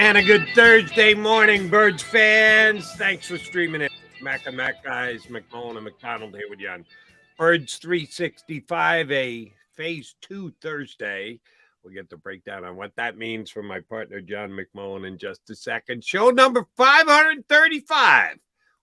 And a good Thursday morning, Birds fans. Thanks for streaming in. Mac and Mac guys, McMullen and McDonald here with you on Birds 365, a Phase 2 Thursday. We'll get the breakdown on what that means from my partner, John McMullen, in just a second. Show number 535.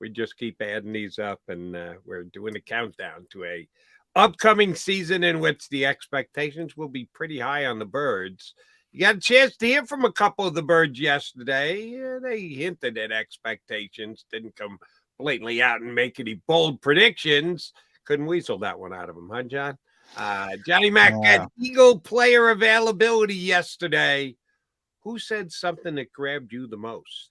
We just keep adding these up, and we're doing a countdown to a upcoming season in which the expectations will be pretty high on the Birds. You got a chance to hear from a couple of the Birds yesterday. They hinted at expectations, didn't come blatantly out and make any bold predictions. Couldn't weasel that one out of them, huh, John? Johnny Mac had Eagle player availability yesterday. Who said something that grabbed you the most?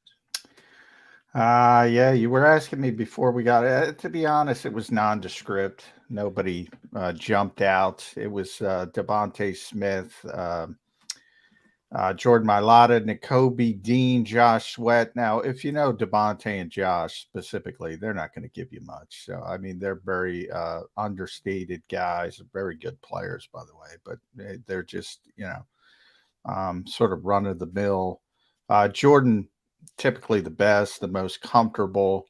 Yeah, you were asking me before we got it. To be honest, it was nondescript. Nobody jumped out. It was Devontae Smith, Jordan Mailata, Nakobe, Dean, Josh Sweat. Now, if you know Devontae and Josh specifically, they're not going to give you much. So, I mean, they're very understated guys, very good players, by the way, but they're just, sort of run of the mill. Jordan, typically the best, the most comfortable.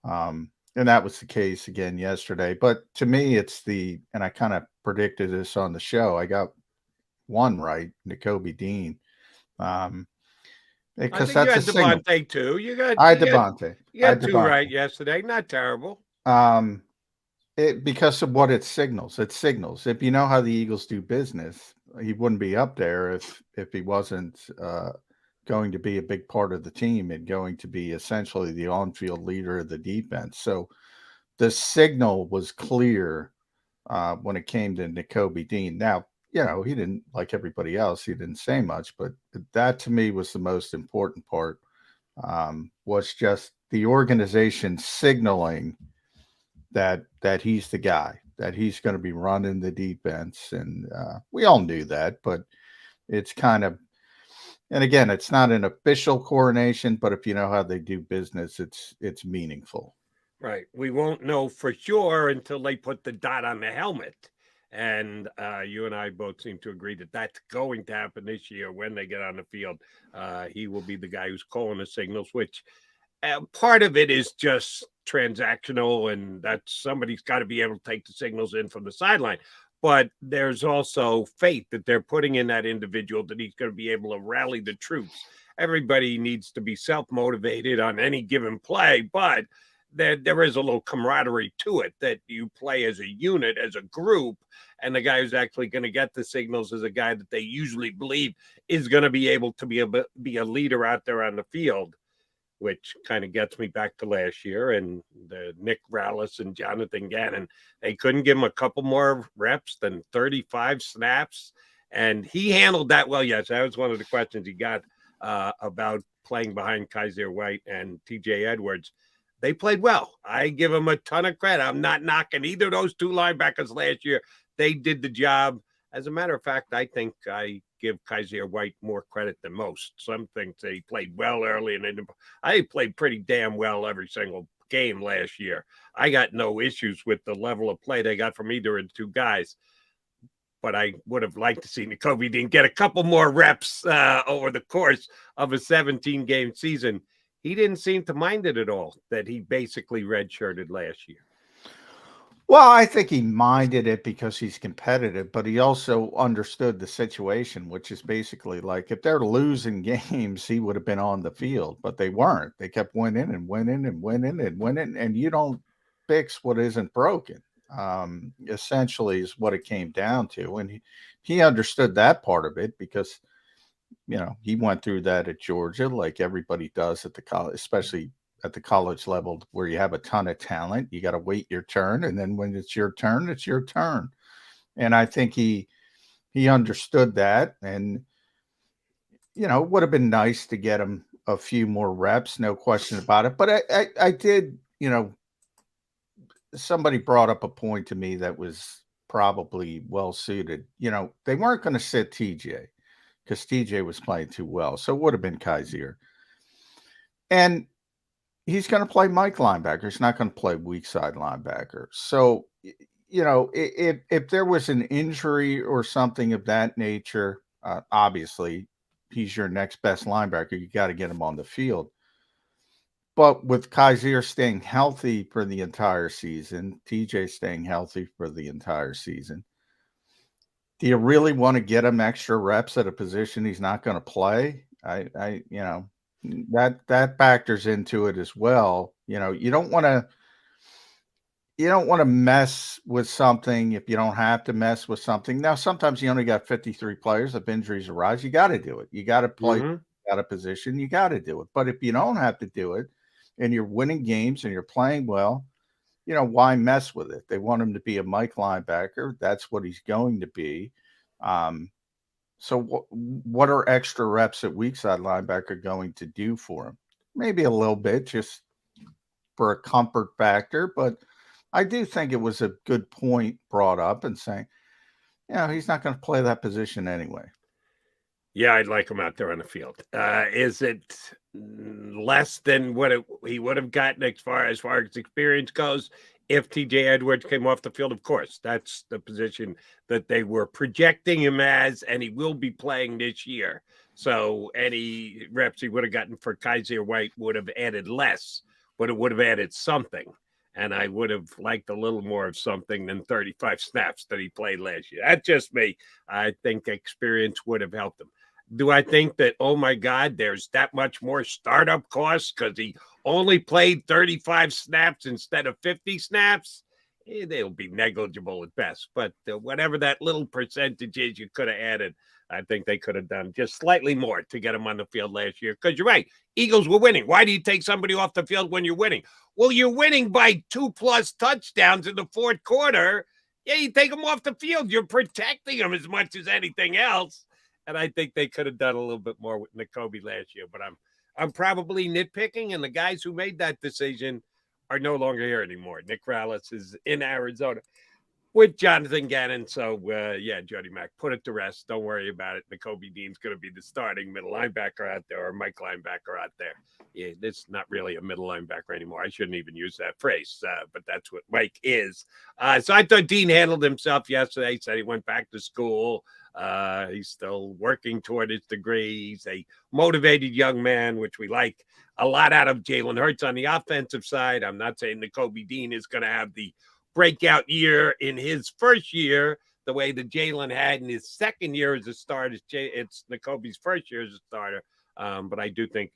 And that was the case again yesterday. But to me, and I kind of predicted this on the show. I got one right, Nakobe Dean. Because that's you had Devontae too. You got Devontae. You got two right yesterday. Not terrible. Because of what it signals. It signals. If you know how the Eagles do business, he wouldn't be up there if he wasn't going to be a big part of the team and going to be essentially the on-field leader of the defense. So the signal was clear when it came to Nakobe Dean. Now, he didn't, like everybody else, he didn't say much, but that to me was the most important part, was just the organization signaling that he's the guy, that he's going to be running the defense. And we all knew that, but it's kind of, and again, it's not an official coronation, but if you know how they do business, it's meaningful. Right. We won't know for sure until they put the dot on the helmet. And you and I both seem to agree that that's going to happen this year when they get on the field. He will be the guy who's calling the signals, which part of it is just transactional, and that somebody's got to be able to take the signals in from the sideline. But there's also faith that they're putting in that individual, that he's going to be able to rally the troops. Everybody needs to be self-motivated on any given play, but there is a little camaraderie to it, that you play as a unit, as a group, and the guy who's actually going to get the signals is a guy that they usually believe is going to be able to be a leader out there on the field, which kind of gets me back to last year and the Nick Rallis and Jonathan Gannon. They couldn't give him a couple more reps than 35 snaps, and he handled that well. Yes, that was one of the questions he got about playing behind Kaiser White and TJ Edwards. They played well. I give them a ton of credit. I'm not knocking either of those two linebackers last year. They did the job. As a matter of fact, I think I give Kaiser White more credit than most. Some think that he played well early, and I played pretty damn well every single game last year. I got no issues with the level of play they got from either of the two guys. But I would have liked to see Nakobe Dean get a couple more reps over the course of a 17-game season. He didn't seem to mind it at all, that he basically redshirted last year. Well, I think he minded it because he's competitive, but he also understood the situation, which is basically like if they're losing games, he would have been on the field, but they weren't. They kept winning and winning and winning and winning, and you don't fix what isn't broken. Essentially is what it came down to. And he understood that part of it because, he went through that at Georgia, like everybody does at the college, especially at the college level, where you have a ton of talent. You got to wait your turn, and then when it's your turn, it's your turn. And I think he understood that, and it would have been nice to get him a few more reps, no question about it. But I did, somebody brought up a point to me that was probably well suited. They weren't going to sit TJ because TJ was playing too well, so it would have been Kaiser. And he's going to play Mike linebacker. He's not going to play weak side linebacker. So, if there was an injury or something of that nature, obviously he's your next best linebacker. You got to get him on the field. But with Kaiser staying healthy for the entire season, TJ staying healthy for the entire season, do you really want to get him extra reps at a position he's not going to play? That factors into it as well. You don't want to mess with something if you don't have to mess with something. Now, sometimes you only got 53 players. If injuries arise, you got to do it. You got to play out of position. You got to do it. But if you don't have to do it and you're winning games and you're playing well, why mess with it? They want him to be a Mike linebacker. That's what he's going to be. So what are extra reps at weak side linebacker going to do for him? Maybe a little bit just for a comfort factor, but I do think it was a good point brought up and saying, he's not going to play that position anyway. Yeah, I'd like him out there on the field. Is it less than what he would have gotten as far as experience goes if TJ Edwards came off the field? Of course, that's the position that they were projecting him as, and he will be playing this year. So any reps he would have gotten for Kaiser White would have added less, but it would have added something. And I would have liked a little more of something than 35 snaps that he played last year. That's just me. I think experience would have helped him. Do I think that, oh, my God, there's that much more startup costs because he only played 35 snaps instead of 50 snaps? They'll be negligible at best. But whatever that little percentage is you could have added, I think they could have done just slightly more to get him on the field last year. Because you're right, Eagles were winning. Why do you take somebody off the field when you're winning? Well, you're winning by 2+ touchdowns in the fourth quarter. Yeah, you take them off the field. You're protecting them as much as anything else. And I think they could have done a little bit more with Nakobe last year. But I'm probably nitpicking, and the guys who made that decision are no longer here anymore. Nick Rallis is in Arizona with Jonathan Gannon. So, Jody Mack, put it to rest. Don't worry about it. Nakobe Dean's going to be the starting middle linebacker out there, or Mike linebacker out there. Yeah, this is not really a middle linebacker anymore. I shouldn't even use that phrase, but that's what Mike is. So I thought Dean handled himself yesterday. He said he went back to school. He's still working toward his degree. He's a motivated young man, which we like a lot out of Jalen Hurts on the offensive side. I'm not saying Nakobe Dean is going to have the breakout year in his first year the way that Jalen had in his second year as a starter. It's Nakobe's first year as a starter. But I do think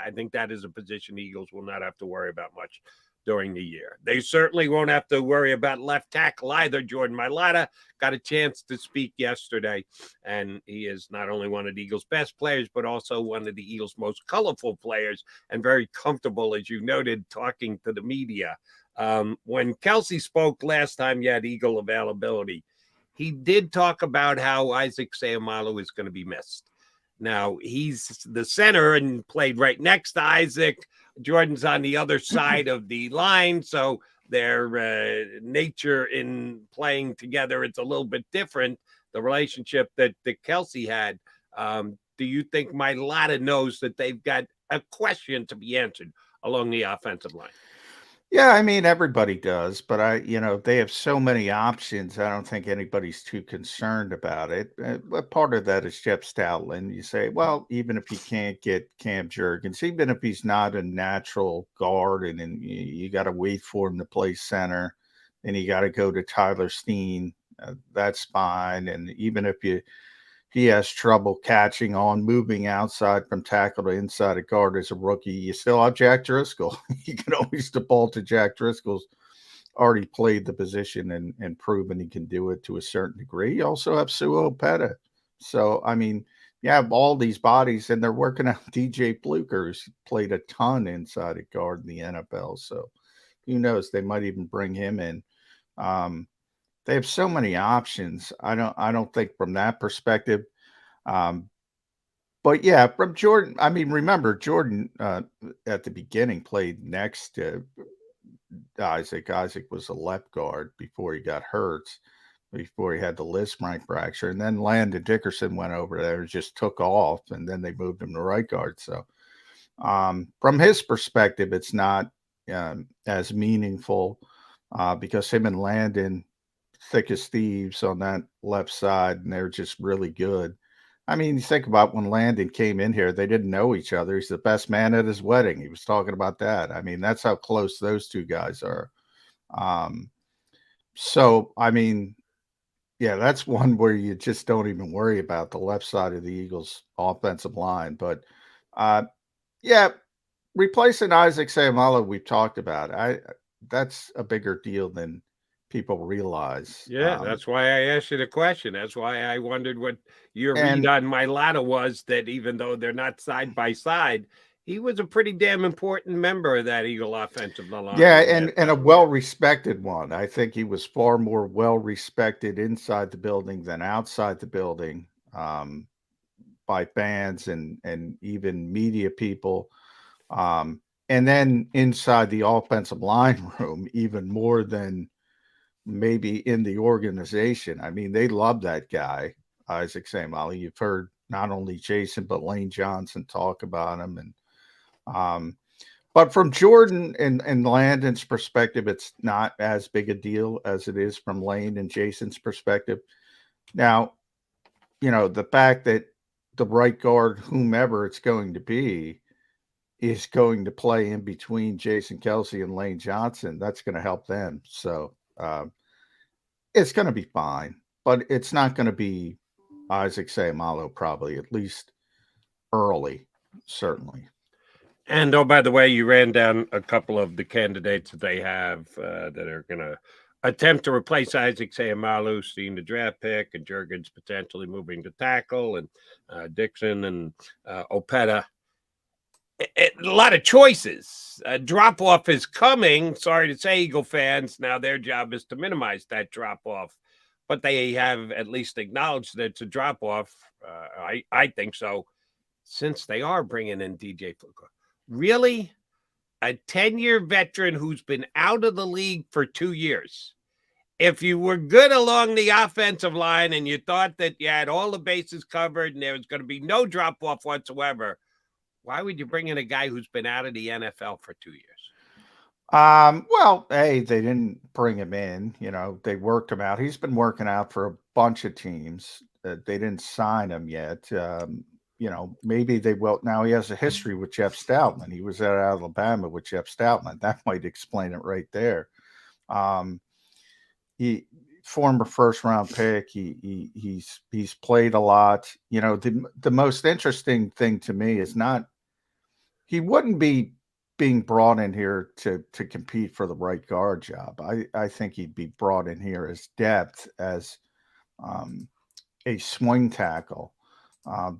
I think that is a position the Eagles will not have to worry about much during the year. They certainly won't have to worry about left tackle either. Jordan Mailata got a chance to speak yesterday, and he is not only one of the Eagles' best players, but also one of the Eagles' most colorful players and very comfortable, as you noted, talking to the media. When Kelsey spoke last time, you had Eagle availability. He did talk about how Isaac Seumalo is going to be missed. Now, he's the center and played right next to Isaac. Jordan's on the other side of the line, so their nature in playing together, it's a little bit different, the relationship that Kelsey had. Do you think Mailata knows that they've got a question to be answered along the offensive line? Yeah, I mean, everybody does, but they have so many options. I don't think anybody's too concerned about it. But part of that is Jeff Stoutland. You say, well, even if he can't get Cam Jurgens, even if he's not a natural guard, and then you got to wait for him to play center, and you got to go to Tyler Steen, that's fine. And even if he has trouble catching on, moving outside from tackle to inside a guard as a rookie, you still have Jack Driscoll. You can always default to Jack Driscoll's already played the position and proven he can do it to a certain degree. You also have Sua Opeta. So, I mean, you have all these bodies, and they're working out DJ Fluker, who's played a ton inside a guard in the NFL. So who knows? They might even bring him in. They have so many options. I don't think from that perspective. But yeah, from Jordan, I mean, remember Jordan at the beginning played next to Isaac. Isaac was a left guard before he got hurt, before he had the Lisfranc fracture, and then Landon Dickerson went over there and just took off, and then they moved him to right guard. So from his perspective, it's not as meaningful because him and Landon, thick as thieves on that left side, and they're just really good. I mean, you think about when Landon came in here, they didn't know each other. He's the best man at his wedding. He was talking about that. I mean, that's how close those two guys are. Um, so, I mean, yeah, that's one where you just don't even worry about the left side of the Eagles' offensive line. But uh, yeah, replacing Isaac Seumalo, we've talked about. That's a bigger deal than people realize. Yeah, that's why I asked you the question. That's why I wondered what your read And on Mailata was, that even though they're not side by side, he was a pretty damn important member of that Eagle offensive line. yeah, and a well-respected one. I think he was far more well-respected inside the building than outside the building, by fans and even media people. And then inside the offensive line room, even more than maybe in the organization. I mean, they love that guy, Isaac Seumalo. You've heard not only Jason but Lane Johnson talk about him, and but from Jordan and Landon's perspective, it's not as big a deal as it is from Lane and Jason's perspective. Now, the fact that the right guard, whomever it's going to be, is going to play in between Jason Kelsey and Lane Johnson, that's going to help them. So it's going to be fine, but it's not going to be Isaac Seumalo probably, at least early, certainly. And oh, by the way, you ran down a couple of the candidates that they have that are going to attempt to replace Isaac Seumalo, seeing the draft pick, and Jurgens potentially moving to tackle, and Dixon and Opeta. A lot of choices. Drop off is coming. Sorry to say, Eagle fans. Now their job is to minimize that drop off, but they have at least acknowledged that it's a drop off. I think so, since they are bringing in DJ Fluker. Really? A 10-year veteran who's been out of the league for 2 years. If you were good along the offensive line and you thought that you had all the bases covered and there was going to be no drop-off whatsoever, why would you bring in a guy who's been out of the NFL for 2 years? Well, hey, they didn't bring him in. They worked him out. He's been working out for a bunch of teams. They didn't sign him yet. Maybe they will. Now he has a history with Jeff Stoutman. He was at Alabama with Jeff Stoutman. That might explain it right there. He former first round pick. He's played a lot. The most interesting thing to me is not, he wouldn't be being brought in here to compete for the right guard job. I think he'd be brought in here as depth, as a swing tackle.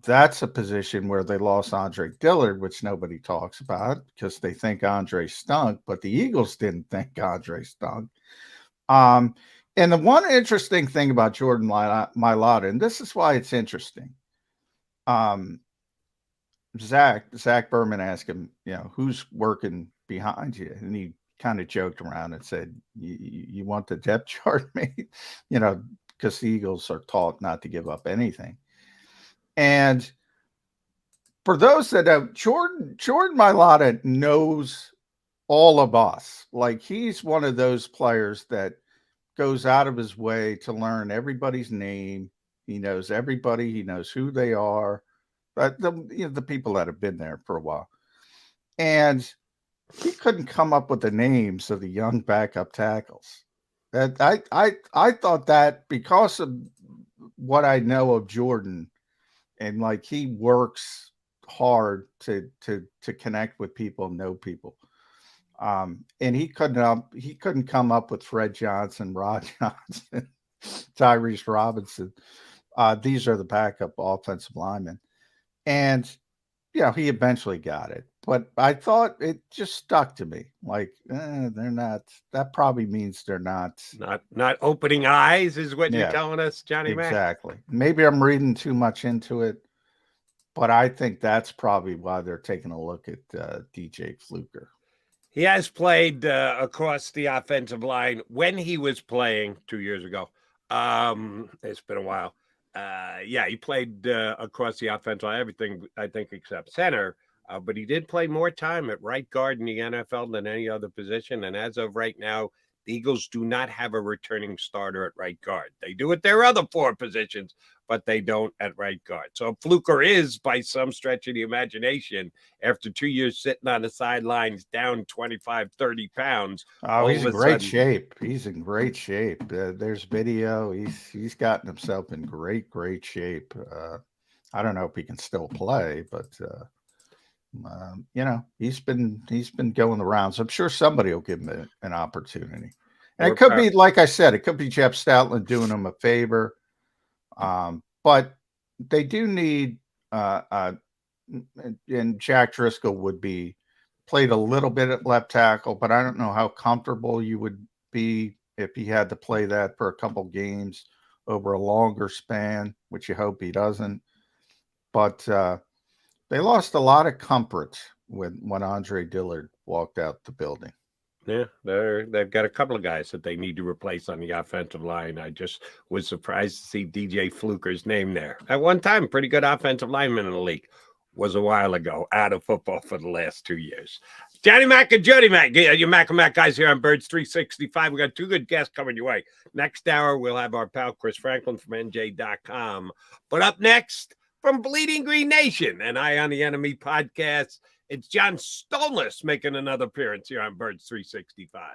That's a position where they lost Andre Dillard, which nobody talks about because they think Andre stunk, but the Eagles didn't think Andre stunk. And the one interesting thing about Jordan Mailata, and this is why it's interesting, Zach Berman asked him, who's working behind you? And he kind of joked around and said, you want the depth chart, mate? Because the Eagles are taught not to give up anything. And for those that have, Jordan Mailata knows all of us. Like, he's one of those players that goes out of his way to learn everybody's name. He knows everybody. He knows who they are. But the people that have been there for a while. And he couldn't come up with the names of the young backup tackles. I thought that, because of what I know of Jordan, and like, he works hard to connect with people, know people. And he couldn't come up with Fred Johnson, Rod Johnson, Tyrese Robinson. These are the backup offensive linemen. And he eventually got it. But I thought it just stuck to me. Like, they're not. That probably means they're not opening eyes, is what you're telling us, Johnny Mac. Exactly. Maybe I'm reading too much into it, but I think that's probably why they're taking a look at DJ Fluker. He has played across the offensive line when he was playing 2 years ago. It's been a while. He played across the offensive line, everything, I think, except center. But he did play more time at right guard in the NFL than any other position. And as of right now, The Eagles do not have a returning starter at right guard. They do at their other 4 positions, but they don't at right guard. So Fluker is, by some stretch of the imagination, after 2 years sitting on the sidelines down 25, 30 pounds. Oh, he's in great shape. He's in great shape. There's video. He's gotten himself in great shape. I don't know if he can still play, but he's been going the rounds. I'm sure somebody will give him an opportunity. And it could be, like I said, it could be Jeff Stoutland doing him a favor. But they do need, and Jack Driscoll would be played a little bit at left tackle, but I don't know how comfortable you would be if he had to play that for a couple games over a longer span, which you hope he doesn't. But they lost a lot of comfort when Andre Dillard walked out the building. Yeah, they've got a couple of guys that they need to replace on the offensive line. I just was surprised to see DJ Fluker's name there. At one time, pretty good offensive lineman in the league. Was a while ago, out of football for the last 2 years. Johnny Mac and Jody Mac, your Mac and Mac guys here on Birds 365. We got 2 good guests coming your way. Next hour, we'll have our pal Chris Franklin from NJ.com. But up next, from Bleeding Green Nation and Eye on the Enemy podcast, it's John Stolnis making another appearance here on Birds 365.